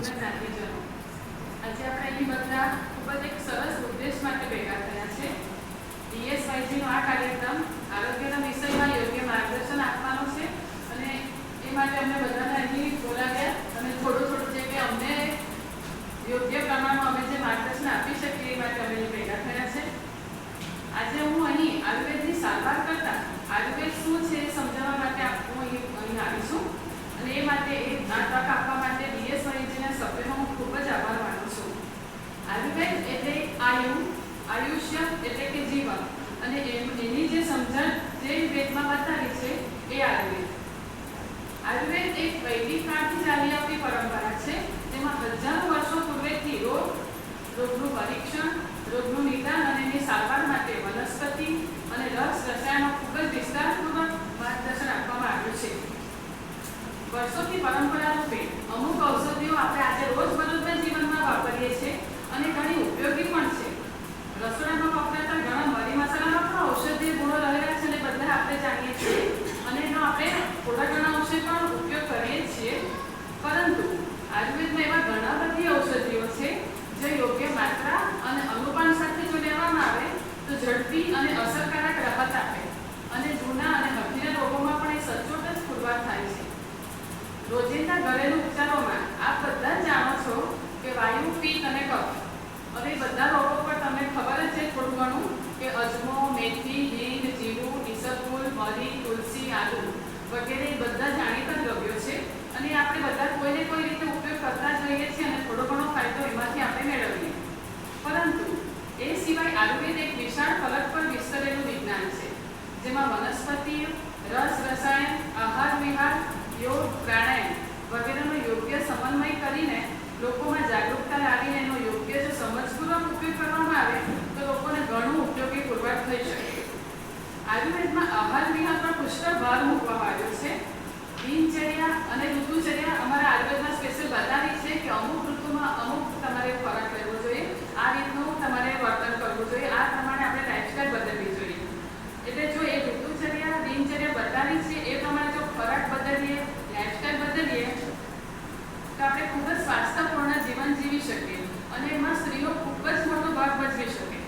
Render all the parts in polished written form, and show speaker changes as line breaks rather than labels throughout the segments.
અને જ્ઞાતિજનો, આજે આપણે અહીં બધા ખૂબ જ એક સરસ ઉદ્દેશ માટે ભેગા થયા છે. DSYG નો આ કાર્યક્રમ આરોગ્યના વિષયમાં યોગ્ય માર્ગદર્શન આપવાનો છે અને એ માટે અમને બધાને અહીં બોલાવ્યા અને થોડું જે કે અમને યોગ્ય પ્રમાણમાં અમે જે માર્ગદર્શન આપી શકીએ એ માટે અમે ભેગા થયા છે. આજે હું અહીં આયુર્વેદની સારવાર કરતા આયુર્વેદ શું છે એ સમજાવવા માટે હું અહીં આવી છું અને એ માટે આ તક આપવા માટે DSYGના સભ્યોનો હું ખૂબ જ આભાર માનું છું. આયુર્વેદ એટલે આયુષ્ય એટલે કે જીવન અને એની જે સમજણ જે વેદમાં બતાવી છે એ આયુર્વેદ. આયુર્વેદ એક વૈદિક કાળથી ચાલી આવતી પરંપરા છે જેમાં હજારો વર્ષો પૂર્વેથી રોગનું પરીક્ષણ, રોગનું નિદાન અને એની સારવાર માટે વનસ્પતિ અને રસાયણો ખૂબ જ વિસ્તારપૂર્વક માર્ગદર્શન આપવામાં આવ્યું છે. વર્ષોથી પરંપરા રૂપે અમુક ઔષધિઓ આપણે આજે રોજબરોજના જીવનમાં વાપરીએ છીએ અને ઘણી ઉપયોગી પણ છે. રસોડામાં વપરાતા ઘણા મરી મસાલામાં પણ ઔષધીય ગુણો રહેલા છે અને બધા આપણે જાણીએ છીએ અને એનો આપણે થોડા ઘણા અંશે પણ ઉપયોગ કરીએ છીએ. પરંતુ આયુર્વેદમાં એવા ઘણા બધી ઔષધિઓ છે જે યોગ્ય માત્રા અને અનુપાન સાથે જો લેવામાં આવે તો ઝડપી અને અસરકારક રાહત આપે અને જૂના અને હઠીના રોગોમાં પણ એ સચોટ જ પુરવાર થાય છે. રોજિંદા ઘરેલું ઉપચારોમાં આપ બધા જાણો છો કે વાયુ, પિત્ત અને કફ, હવે બધા રોગો પર તમને ખબર જ છે થોડું ઘણું કે અજમો, મેથી, હિંગ, જીરું, ઈસબગુલ, મરી, તુલસી, આદુ વગેરે બધા જાણીતા દ્રવ્યો છે અને આપણે બધા કોઈને કોઈ રીતે ઉપયોગ કરતા જ રહીએ છીએ અને થોડો ઘણો ફાયદો એમાંથી આપણે મેળવીએ. પરંતુ એ સિવાય આયુર્વેદ એક વિશાળ ફલક પર વિસ્તરેલું વિજ્ઞાન છે જેમાં વનસ્પતિ, રસાયણ, આહાર વિહાર, યોગ, પ્રાણાયામ વગેરેનો યોગ્ય સમન્વય કરીને લોકોમાં જાગૃતતા લાવીને એનો યોગ્ય જો સમજપૂર્વક ઉપયોગ કરવામાં આવે તો લોકોને ઘણું ઉપયોગી પુરવાર થઈ શકે. આયુર્વેદમાં આહાર વિહાર પર પુષ્કળ ભાર મૂકવામાં આવ્યો છે. દિનચર્યા અને ઋતુચર્યા અમારા આયુર્વેદમાં સ્પેશિયલ બતાવી છે કે અમુક ઋતુમાં અમુક તમારે ખોરાક લેવો જોઈએ, આ રીતનું તમારે વર્તન કરવું જોઈએ, આ પ્રમાણે આપણે લાઈફસ્ટાઈલ બદલવી જોઈએ. એટલે જો એ ઋતુચર્યા દિનચર્યા બતાવી છે એ પ્રમાણે જો ખોરાક બદલીએ, લાઈફસ્ટાઈલ બદલીએ તો આપણે ખૂબ જ સ્વાસ્થ્યપૂર્ણ જીવન જીવી શકીએ અને એમાં સ્ત્રીઓ ખૂબ જ મોટો ભાગ ભજવી શકે.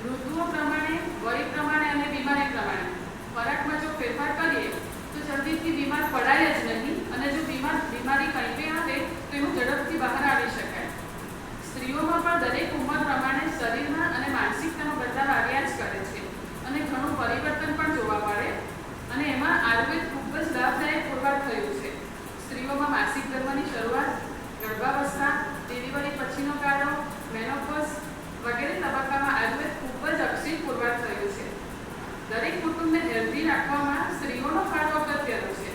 ઋતુઓ પ્રમાણે, વય પ્રમાણે અને બીમારી પ્રમાણે ખોરાકમાં જો ફેરફાર કરીએ તો જલ્દીથી બીમાર પડાય જ નહીં અને જો બીમારી કંઈ બી આવે તો એનું ઝડપથી બહાર આવી શકાય. સ્ત્રીઓમાં પણ દરેક ઉંમર પ્રમાણે શરીરમાં અને માનસિકતાનો બદલાવ આવ્યા જ કરે છે અને ઘણું પરિવર્તન પણ જોવા મળે અને એમાં આયુર્વેદ ખૂબ જ લાભદાયક પુરવાર થયું છે. સ્ત્રીઓમાં માસિક ધર્મની શરૂઆત, ગર્ભાવસ્થા, ડિલિવરી પછીનો ગાળો, મેનોપોઝ વગેરે તબક્કામાં આયુર્વેદ ખૂબ જ અક્ષી પુરવાર થયું છે. દરેક કુટુંબને હેલ્ધી રાખવામાં સ્ત્રીઓનો ફાળો અગત્યનો છે.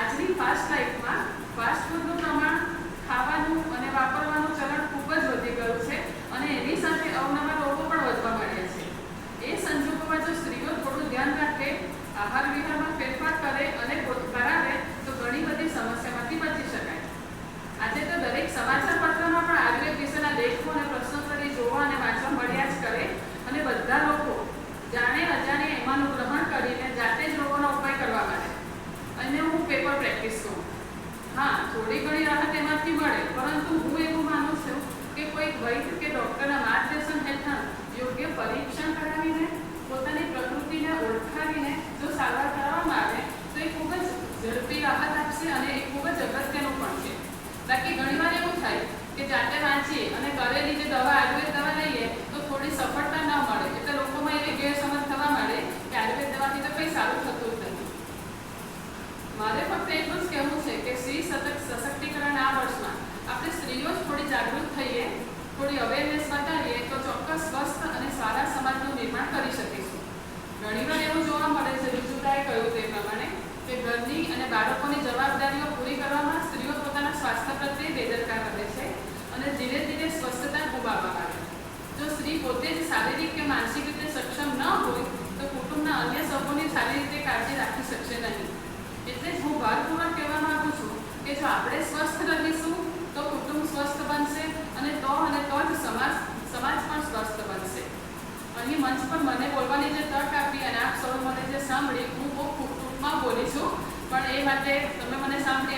આજની ફાસ્ટ લાઈફમાં ફાસ્ટ ફૂડનું પ્રમાણ, ખાવાનું અને વાપરવાનું ચલણ ખૂબ જ વધી ગયું છે અને એની સાથે અવનવા રોગો પણ વધવા માંડ્યા છે. એ સંજોગોમાં જો સ્ત્રીઓ થોડું ધ્યાન રાખે, આહાર વિહારમાં ફેરફાર કરે અને કરાવે તો ઘણી બધી સમસ્યામાંથી બચી શકાય. આજે તો દરેક સમાચાર પત્રમાં પણ આયુર્વેદ વિશેના લેખો અને પ્રશ્નોત્તરી જોવા અને વાંચવા મળ્યા જ કરે અને બધા લોકો જાણે અજાણે એમાંનું ગ્રહણ કરીને જાતે જ રોગોનો ઉપાય કરવા માંડે. અને હું પેપર પ્રેક્ટિસ કરું. હા, થોડી ઘણી રાહત એમાંથી મળે, પરંતુ હું એવું માનું છું કે કોઈ વૈદ્ય કે ડૉક્ટરના માર્ગદર્શન હેઠળ યોગ્ય પરીક્ષણ કરાવીને પોતાની પ્રકૃતિને ઓળખાવીને જો સારવાર કરવામાં આવે તો એ ખૂબ જ ઝડપી રાહત આપશે અને એ ખૂબ જ અગત્યનું પણ છે. બાકી ઘણીવાર એવું થાય કે જાતે વાંચીએ અને કરેલી જે દવા આયુર્વેદ દવા લઈએ તો થોડી સફળતા ન મળે એટલે લોકોમાં એવી ગેરસમજ થવા માંડે કે આયુર્વેદ દવાથી તો કંઈ સારું થતું જ નથી. મારે ફક્ત એટલું જ કહેવું છે કે સ્ત્રી સશક્તિકરણ આ વર્ષમાં આપણે સ્ત્રીઓ જ થોડી જાગૃત થઈએ, થોડી અવેરનેસ બતાવીએ તો ચોક્કસ સ્વસ્થ અને સારા સમાજનું નિર્માણ કરી શકીશું. ઘણીવાર એવું જોવા મળે છે, ઋતુતાએ કહ્યું તે પ્રમાણે, કે ઘરની અને બાળકોની જવાબદારીઓ પૂરી કરવામાં સ્ત્રીઓ પોતાના સ્વાસ્થ્ય પ્રત્યે બેદરકાર રહે છે અને ધીરે ધીરે સ્વસ્થતા ગુમાવવા લાગે. જો સ્ત્રી પોતે જ શારીરિક કે માનસિક રીતે સક્ષમ ન હોય તો કુટુંબના અન્ય સભ્યોની સારી રીતે કાળજી રાખી શકશે નહીં. એટલે જ હું ભારપૂર્વક કહેવા માગું છું કે જો આપણે સ્વસ્થ રહીશું તો કુટુંબ સ્વસ્થ બનશે અને તો જ સમાજ પણ સ્વસ્થ બનશે. અહીં મંચ પર મને બોલવાની જે તક આપી અને આપ સૌ મને જે સાંભળી, હું બહુ ટૂંકમાં બોલી છું પણ એ માટે તમે મને સાંભળી